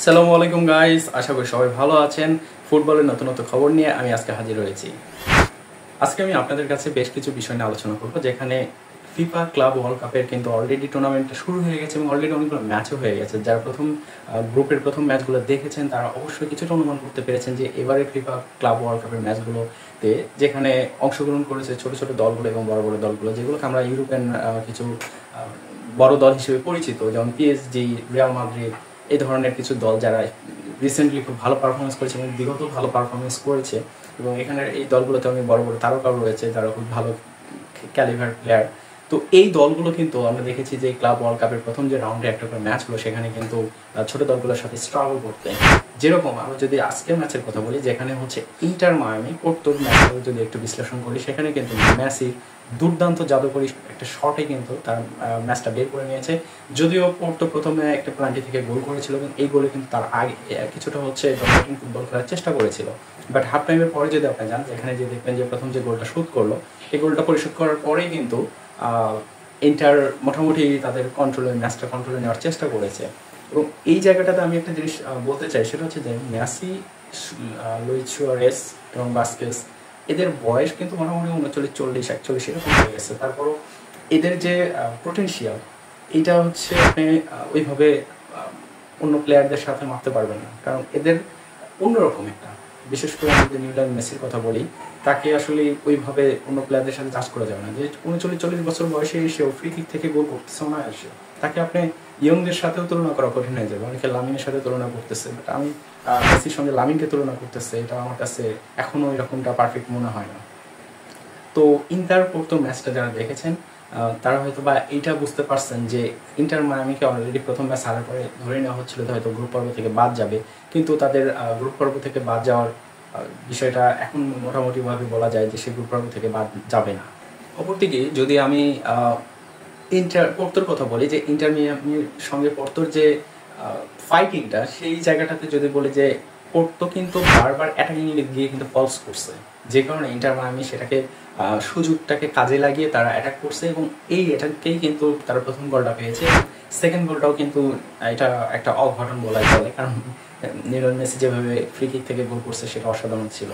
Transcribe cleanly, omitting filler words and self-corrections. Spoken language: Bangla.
আসসালামু আলাইকুম গাইস, আশা করি সবাই ভালো আছেন। ফুটবলের নতুন নতুন খবর নিয়ে আমি আজকে হাজির হয়েছি। আজকে আমি আপনাদের কাছে বেশ কিছু বিষয় নিয়ে আলোচনা করব, যেখানে ফিফা ক্লাব ওয়ার্ল্ড কাপের কিন্তু অলরেডি টুর্নামেন্টটা শুরু হয়ে গেছে এবং অলরেডি অনেকগুলো ম্যাচও হয়ে গেছে। যারা গ্রুপের প্রথম ম্যাচগুলো দেখেছেন তারা অবশ্যই কিছুটা অনুমান করতে পেরেছেন যে এবারে ফিফা ক্লাব ওয়ার্ল্ড কাপের ম্যাচগুলোতে যেখানে অংশগ্রহণ করেছে ছোট ছোট দলগুলো এবং বড় বড় দলগুলো, যেগুলোকে আমরা ইউরোপিয়ান কিছু বড় দল হিসেবে পরিচিত, যেমন পিএসজি, রিয়াল মাদ্রিদ, এই ধরনের কিছু দল যারা রিসেন্টলি খুব ভালো পারফরমেন্স করেছে এবং বিগত ভালো পারফরমেন্স করেছে। এবং এখানে এই দলগুলোতে অনেক বড় বড় তারকাও রয়েছে যারা খুব ভালো ক্যালিভার প্লেয়ার। তো এই দলগুলো কিন্তু আমরা দেখেছি যে ক্লাব ওয়ার্ল্ড কাপের প্রথম যে রাউন্ডে একটা করে ম্যাচ হলো, সেখানে কিন্তু ছোট দলগুলোর সাথে স্ট্রাগল করতে। যেরকম আমরা যদি আজকের ম্যাচের কথা বলি, যেখানে হচ্ছে ইন্টার মায়ামি পোর্তোর ম্যাচটা যদি একটু বিশ্লেষণ করি, সেখানে কিন্তু মেসি দুর্দান্ত জাদুকরী একটা শটে কিন্তু তার ম্যাচটা বের করে নিয়েছে। যদিও পোর্তো প্রথমে একটা প্লান্টি থেকে গোল করেছিল এবং এই গোলে কিন্তু তার আগে কিছুটা হচ্ছে ডমিনেটিং ফুটবল খেলার চেষ্টা করেছিল। বাট হাফ টাইমের পরে যদি আপনি যান, যেখানে যে দেখবেন যে প্রথম যে গোলটা শোধ করলো, এই গোলটা পরিশোধ করার পরেই কিন্তু ইন্টার মোটামুটি তাদের ম্যাচটা কন্ট্রোলে নেওয়ার চেষ্টা করেছে। এবং এই জায়গাটাতে আমি একটা জিনিস বলতে চাই, সেটা হচ্ছে যে মেসি, লুইস সুয়ারেস এবং বাস্কেস, এদের বয়স কিন্তু মোটামুটি 39, 40, 41 এরকম হয়ে গেছে। তারপরও এদের যে পোটেনশিয়াল, এইটা হচ্ছে আপনি ওইভাবে অন্য প্লেয়ারদের সাথে মারতে পারবেন না, কারণ এদের অন্যরকম একটা, বিশেষ করে আমি যদি লিওনেল মেসির কথা বলি, তাকে আসলে ওইভাবে অন্য প্লেয়ারদের সাথে চাষ করা যাবে না। যে 39-40 বছর বয়সে এসেও ফ্রি কিক থেকে গোল করতেছে না এসে, তাকে আপনি ইয়ংদের সাথেও তুলনা করা কঠিন হয়ে যাবে। অনেকে লামিনের সাথে তুলনা করতেছে, বাট আমি মেসির সঙ্গে লামিনকে তুলনা করতেছে, এটা আমার কাছে এখনও এরকমটা পারফেক্ট মনে হয় না। তো ইন্টার পোর্তো ম্যাচটা যারা দেখেছেন তারা হয়তো বা এইটা বুঝতে পারছেন যে ইন্টার মায়ামিকে অলরেডি প্রথম ম্যাচ হারার পরে ধরে নেওয়া হচ্ছিল হয়তো গ্রুপ পর্ব থেকে বাদ যাবে, কিন্তু তাদের গ্রুপ পর্ব থেকে বাদ যাওয়ার বিষয়টা এখন মোটামুটিভাবে বলা যায় যে সে গ্রুপ পর্ব থেকে বাদ যাবে না। অপরদিকে যদি আমি ইন্টার পোর্তোর কথা বলি, যে ইন্টার মিয়ামির সঙ্গে পোর্তোর যে ফাইটিংটা, সেই জায়গাটাতে যদি বলি যে পোর্তো কিন্তু বারবার অ্যাটাকিং গিয়ে কিন্তু ফলস করছে, যে কারণে ইন্টার মায়ামি সেটাকে সুযোগটাকে কাজে লাগিয়ে তারা অ্যাটাক করছে এবং এই অ্যাটাককেই কিন্তু তারা প্রথম গোলটা পেয়েছে। সেকেন্ড গোলটাও কিন্তু এটা একটা অঘটন বলাই চলে, কারণ লিওনেল মেসি যেভাবে ফ্রি কিক থেকে গোল করছে সেটা অসাধারণ ছিল।